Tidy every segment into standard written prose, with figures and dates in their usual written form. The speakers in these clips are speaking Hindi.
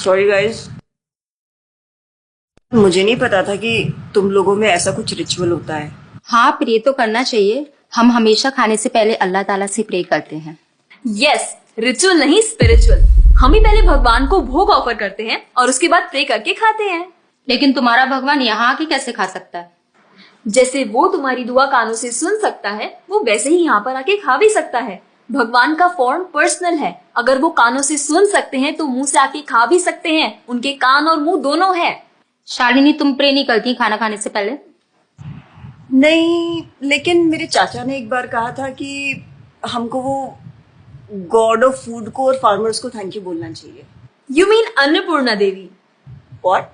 सॉरी गाइस, मुझे नहीं पता था कि तुम लोगों में ऐसा कुछ रिचुअल होता है। हाँ, प्रे तो करना चाहिए। हम हमेशा खाने से पहले अल्लाह ताला से प्रे करते हैं। यस, रिचुअल नहीं स्पिरिचुअल। हम ही पहले भगवान को भोग ऑफर करते हैं और उसके बाद प्रे करके खाते हैं। लेकिन तुम्हारा भगवान यहाँ आके कैसे खा सकता है? जैसे वो तुम्हारी दुआ कानों से सुन सकता है, वो वैसे ही यहाँ पर आके खा भी सकता है। भगवान का फॉर्म पर्सनल है। अगर वो कानों से सुन सकते हैं तो मुंह से आके खा भी सकते हैं। उनके कान और मुंह दोनों है। शालिनी, तुम प्रे नहीं करती खाना खाने से पहले? नहीं, लेकिन मेरे चाचा ने एक बार कहा था कि हमको वो गॉड ऑफ फूड को और फार्मर्स को थैंक यू बोलना चाहिए। You mean Annapurna Devi? What?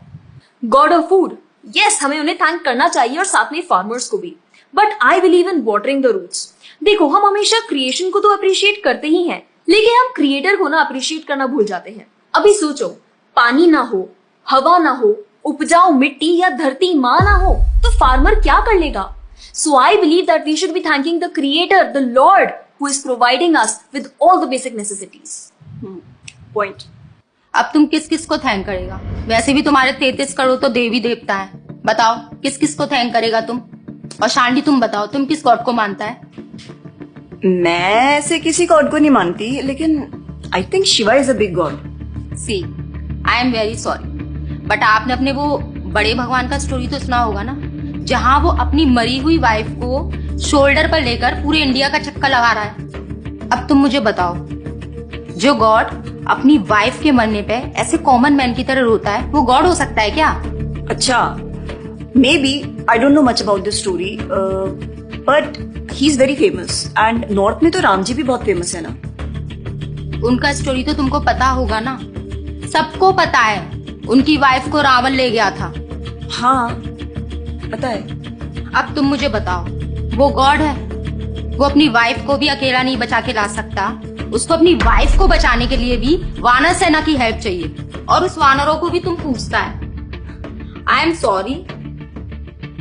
God of food. Yes, हमें उन्हें थैंक करना चाहिए और साथ में फार्मर्स को भी। But I believe in watering the roots. देखो, हम हमेशा क्रिएशन को तो अप्रिशिएट करते ही हैं, लेकिन हम क्रिएटर को ना अप्रिशिएट करना भूल जाते हैं। अभी सोचो, पानी ना हो, हवा ना हो, उपजाऊ मिट्टी या धरती माँ ना हो, तो फार्मर क्या कर लेगा? So I believe that we should be thanking the creator, the lord who is providing us with all the basic necessities. Point. अब तुम किस किस को थैंक करेगा? वैसे भी तुम्हारे 33 करोड़ तो देवी देवता है। बताओ किस किस को थैंक करेगा तुम? और शांति, तुम बताओ, तुम किस गॉड को मानता है? मैं ऐसे किसी गॉड को नहीं मानती, लेकिन I think Shiva is a big god. See, I am very sorry, but आपने अपने वो बड़े भगवान का स्टोरी तो सुना होगा ना, जहाँ वो अपनी मरी हुई वाइफ को शोल्डर पर लेकर पूरे इंडिया का चक्कर लगा रहा है। अब तुम मुझे बताओ, जो गॉड अपनी वाइफ के मरने पे ऐसे कॉमन मैन की तरह रोता है, वो गॉड हो सकता है क्या? अच्छा, may be, I don't know much about this story, but he is very famous and north में तो राम जी भी बहुत फेमस है ना। उनका स्टोरी तो तुमको पता होगा ना, सबको पता है। उनकी वाइफ को रावण ले गया था। हाँ, पता है। अब तुम मुझे बताओ, वो गॉड है? वो अपनी वाइफ को भी अकेला नहीं बचा के ला सकता। उसको अपनी वाइफ को बचाने के लिए भी वानर सेना की हेल्प चाहिए, और उस वानरों को भी तुम पूछता है। I am sorry.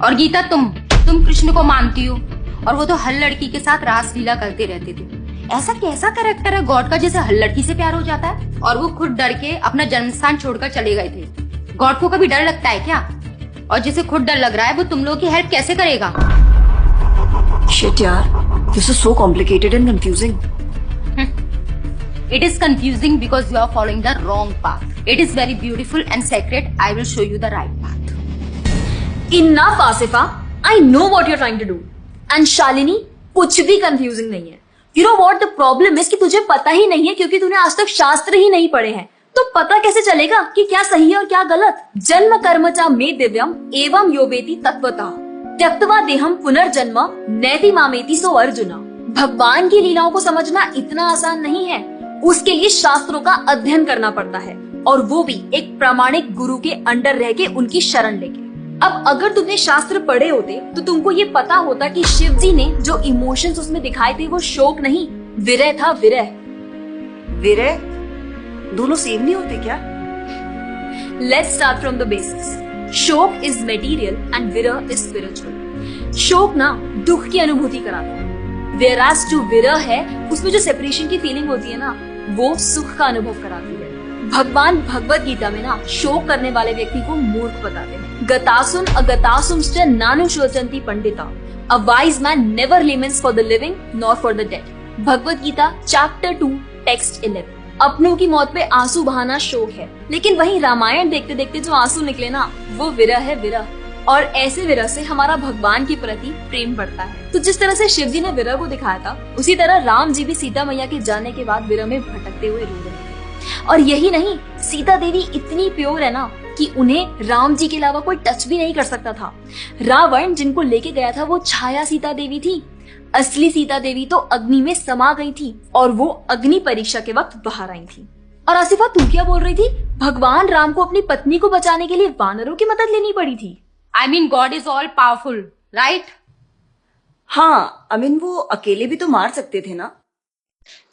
और गीता, तुम कृष्ण को मानती हो, और वो तो हर लड़की के साथ रासलीला करते रहते थे। ऐसा कैसा कैरेक्टर है गॉड का जिसे हर लड़की से प्यार हो जाता है? और वो खुद डर के अपना जन्मस्थान छोड़कर चले गए थे। गॉड को कभी डर लगता है क्या? और जिसे खुद डर लग रहा है, वो तुम लोगों की हेल्प कैसे करेगा? शिट यार, this is so complicated and confusing. It is confusing because you are following the wrong path. It is very beautiful and sacred. I will show you the right path. Enough, Asifa. I know what you're trying to do. And Shalini, कुछ भी confusing नहीं है। You know what the problem is कि तुझे पता ही नहीं है, क्योंकि तूने आज तक शास्त्र ही नहीं पढ़े हैं। तो पता कैसे चलेगा कि क्या सही है और क्या गलत? जन्म कर्म चा मे दिव्यम एवं योवेति तत्वतः त्यक्त्वा देहम पुनर्जन्म नैति मामेति सो अर्जुना। भगवान की लीलाओं को समझना इतना आसान नहीं है। उसके लिए शास्त्रों का अध्ययन करना पड़ता है, और वो भी एक प्रामाणिक गुरु के अंडर रह के, उनकी शरण लेके। अब अगर तुमने शास्त्र पढ़े होते तो तुमको ये पता होता कि शिव जी ने जो इमोशंस उसमें दिखाए थे वो शोक नहीं, विरह था। विरह विरह दोनों सेम नहीं होते क्या? Let's start from the basics. शोक इज मटेरियल एंड विरह इज स्पिरिचुअल। शोक ना दुख की अनुभूति कराता है, whereas जो विरह है उसमें जो सेपरेशन की फीलिंग होती है ना, वो सुख का अनुभव कराती है। भगवान भगवत गीता में ना शोक करने वाले व्यक्ति को मूर्ख बताते हैं। गतासुन अगतासुंश्च नानुशोचन्ति Pandita. A wise man never laments for the living nor for the dead. Bhagavad Gita chapter 2 text 11। अपनों की मौत पे आंसू बहाना शोक है, लेकिन वहीं रामायण देखते देखते जो आंसू निकले ना, वो विरह है, विरह। और ऐसे विरह से हमारा भगवान के प्रति प्रेम बढ़ता है। तो जिस तरह से शिव जी ने विरह को दिखाया था, उसी तरह राम जी भी सीता मैया के जाने के बाद विरह में भटकते हुए रो रहे थे। और यही नहीं, सीता देवी इतनी प्योर है ना कि उन्हें राम जी के अलावा कोई टच भी नहीं कर सकता था। रावण जिनको लेके गया था वो छाया सीता देवी थी। असली सीता देवी तो अग्नि में समा गई थी, और वो अग्नि परीक्षा के वक्त बाहर आई थी। और आसिफा, तू क्या बोल रही थी? भगवान राम को अपनी पत्नी को बचाने के लिए वानरों की मदद लेनी पड़ी थी। I mean, God is all powerful, right? हाँ, I mean, वो अकेले भी तो मार सकते थे ना।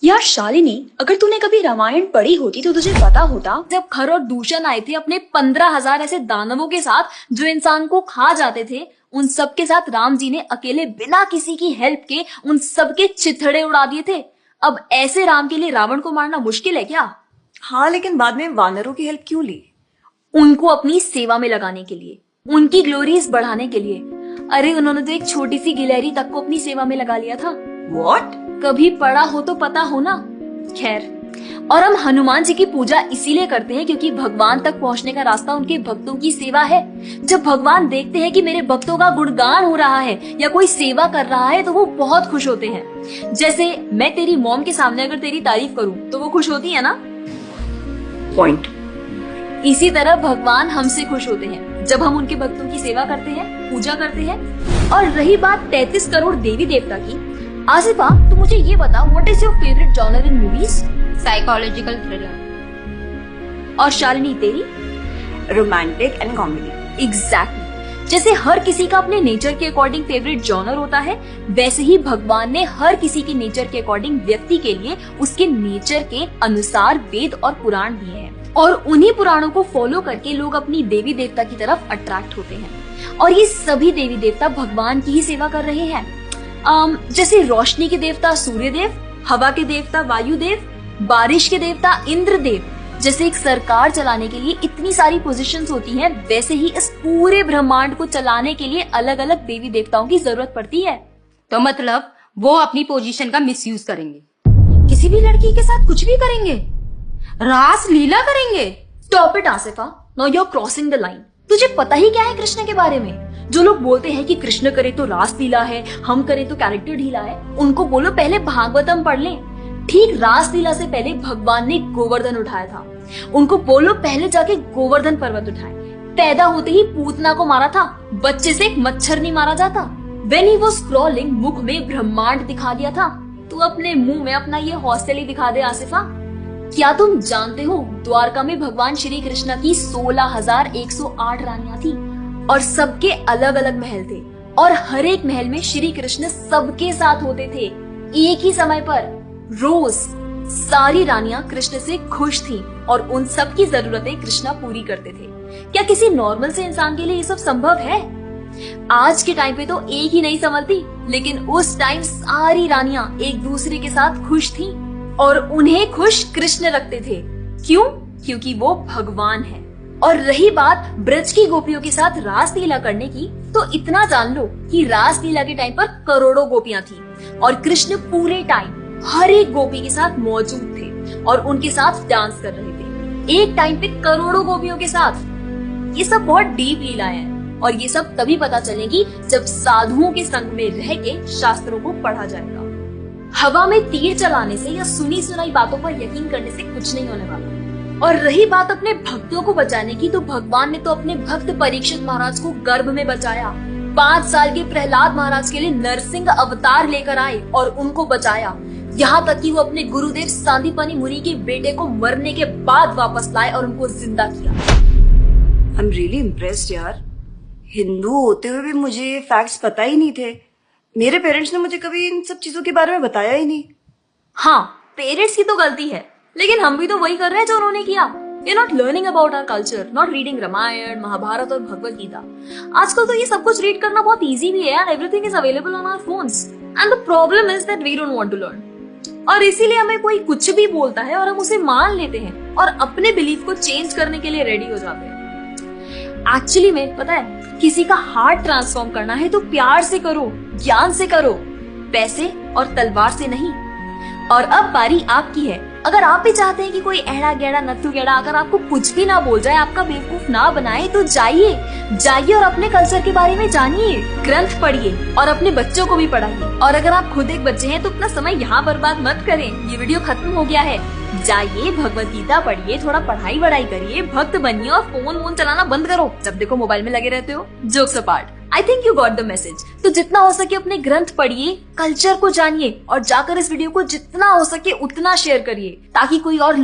यार शालिनी, अगर तूने कभी रामायण पढ़ी होती तो तुझे पता होता, जब खर और दूषण आए थे अपने 15,000 ऐसे दानवों के साथ जो इंसान को खा जाते थे, उन सब के साथ राम जी ने अकेले बिना किसी की हेल्प के उन सब के चिथड़े उड़ा दिए थे। अब ऐसे राम के लिए रावण को मारना मुश्किल है क्या? हाँ, लेकिन बाद में वानरों की हेल्प क्यों ली? उनको अपनी सेवा में लगाने के लिए, उनकी ग्लोरीज बढ़ाने के लिए। अरे उन्होंने तो एक छोटी सी गिलहरी तक को अपनी सेवा में लगा लिया था। What? कभी पढ़ा हो तो पता हो ना। खैर, और हम हनुमान जी की पूजा इसीलिए करते हैं क्योंकि भगवान तक पहुंचने का रास्ता उनके भक्तों की सेवा है। जब भगवान देखते हैं कि मेरे भक्तों का गुणगान हो रहा है या कोई सेवा कर रहा है तो वो बहुत खुश होते हैं। जैसे मैं तेरी मॉम के सामने अगर तेरी तारीफ करूं तो वो खुश होती है ना। पॉइंट। इसी तरह भगवान हमसे खुश होते हैं जब हम उनके भक्तों की सेवा करते हैं, पूजा करते हैं। और रही बात 33 करोड़ देवी देवता की, आसिफा तो मुझे ये बता, what is your favourite genre in movies? Psychological thriller. और शालिनी तेरी? Romantic and comedy. एग्जैक्टली। जैसे हर किसी का अपने नेचर के अकॉर्डिंग फेवरेट जॉनर होता है, वैसे ही भगवान ने हर किसी के नेचर के अकॉर्डिंग व्यक्ति के लिए उसके नेचर के अनुसार वेद और पुराण दिए हैं। और उन्हीं पुराणों को फॉलो करके लोग अपनी देवी देवता की तरफ अट्रैक्ट होते हैं। और ये सभी देवी देवता भगवान की ही सेवा कर रहे हैं। जैसे रोशनी के देवता सूर्यदेव, हवा के देवता वायुदेव, बारिश के देवता इंद्रदेव। जैसे एक सरकार चलाने के लिए इतनी सारी पोजीशंस होती हैं, वैसे ही इस पूरे ब्रह्मांड को चलाने के लिए अलग अलग देवी देवताओं की जरूरत पड़ती है। तो मतलब वो अपनी पोजीशन का मिसयूज करेंगे, किसी भी लड़की के साथ कुछ भी करेंगे, रास लीला करेंगे। Stop it Asifa, now you are crossing the line. तुझे पता ही क्या है कृष्ण के बारे में? जो लोग बोलते हैं कि कृष्ण करे तो रास लीला है, हम करे तो कैरेक्टर ढीला है, उनको बोलो पहले भागवतम पढ़ लें। ठीक रास लीला से पहले भगवान ने गोवर्धन उठाया था। उनको बोलो पहले जाके गोवर्धन पर्वत उठाए। पैदा होते ही पूतना को मारा था, बच्चे से एक मच्छर नहीं मारा जाता। When he was crawling, मुख में ब्रह्मांड दिखा दिया था। तू अपने मुंह में अपना ये हॉस्टल ही दिखा दे आसिफा। क्या तुम जानते हो द्वारका में भगवान श्री कृष्ण की 16,108 रानियां थी और सबके अलग अलग महल थे और हर एक महल में श्री कृष्ण सबके साथ होते थे एक ही समय पर। रोज सारी रानियां कृष्ण से खुश थीं और उन सब की जरूरतें कृष्णा पूरी करते थे। क्या किसी नॉर्मल से इंसान के लिए ये सब संभव है? आज के टाइम पे तो एक ही नहीं संभलती, लेकिन उस टाइम सारी रानियां एक दूसरे के साथ खुश थीं और उन्हें खुश कृष्ण रखते थे। क्यों? क्योंकि वो भगवान है। और रही बात ब्रज की गोपियों के साथ रास लीला करने की, तो इतना जान लो कि रास लीला के टाइम पर करोड़ों गोपियां थी और कृष्ण पूरे टाइम हर एक गोपी के साथ मौजूद थे और उनके साथ डांस कर रहे थे एक टाइम पे करोड़ों गोपियों के साथ। ये सब बहुत डीप लीलाएं हैं और ये सब तभी पता चलेगी जब साधुओं के संग में रह के शास्त्रों को पढ़ा जाएगा। हवा में तीर चलाने से या सुनी सुनाई बातों पर यकीन करने से कुछ नहीं होने वाला। और रही बात अपने भक्तों को बचाने की, तो भगवान ने तो अपने भक्त परीक्षित महाराज को गर्भ में बचाया। 5 साल के प्रहलाद महाराज के लिए नरसिंह अवतार लेकर आए और उनको बचाया। यहाँ तक कि वो अपने गुरुदेव सांदीपनी मुनि के बेटे को मरने के बाद वापस लाए और उनको जिंदा किया। आई एम रियली इम्प्रेस्ड यार। हिंदू होते हुए भी मुझे ये फैक्ट्स पता ही नहीं थे। मेरे पेरेंट्स ने मुझे कभी इन सब चीजों के बारे में बताया ही नहीं। हाँ, पेरेंट्स की तो गलती है, लेकिन हम भी तो वही कर रहे हैं जो उन्होंने किया। We're not learning about our culture, not reading Ramayan, Mahabharat और भगवत गीता। आजकल तो ये सब कुछ रीड करना बहुत इजी भी है and everything is available on our phones. And the problem is that we don't want to learn. और इसीलिए हमें कोई कुछ भी बोलता है और हम उसे मान लेते हैं और अपने बिलीफ को चेंज करने के लिए रेडी हो जाते हैं। एक्चुअली में पता है, किसी का हार्ट ट्रांसफॉर्म करना है तो प्यार से करो, ज्ञान से करो, पैसे और तलवार से नहीं। और अब बारी आपकी है। अगर आप भी चाहते हैं कि कोई एड़ा गेड़ा नत्थु गेड़ा अगर आपको कुछ भी ना बोल जाए, आपका बेवकूफ ना बनाए, तो जाइए और अपने कल्चर के बारे में जानिए, ग्रंथ पढ़िए और अपने बच्चों को भी पढ़ाइए। और अगर आप खुद एक बच्चे हैं तो अपना समय यहाँ बर्बाद मत करें। ये वीडियो खत्म हो गया है, जाइए भगवत गीता पढ़िए, थोड़ा पढ़ाई वढ़ाई करिए, भक्त बनिए और फोन चलाना बंद करो। जब देखो मोबाइल में लगे रहते हो। Jokes apart, I think you got the message. तो जितना हो सके अपने ग्रंथ पढ़िए, कल्चर को जानिए और जाकर इस वीडियो को जितना हो सके उतना शेयर करिए ताकि कोई और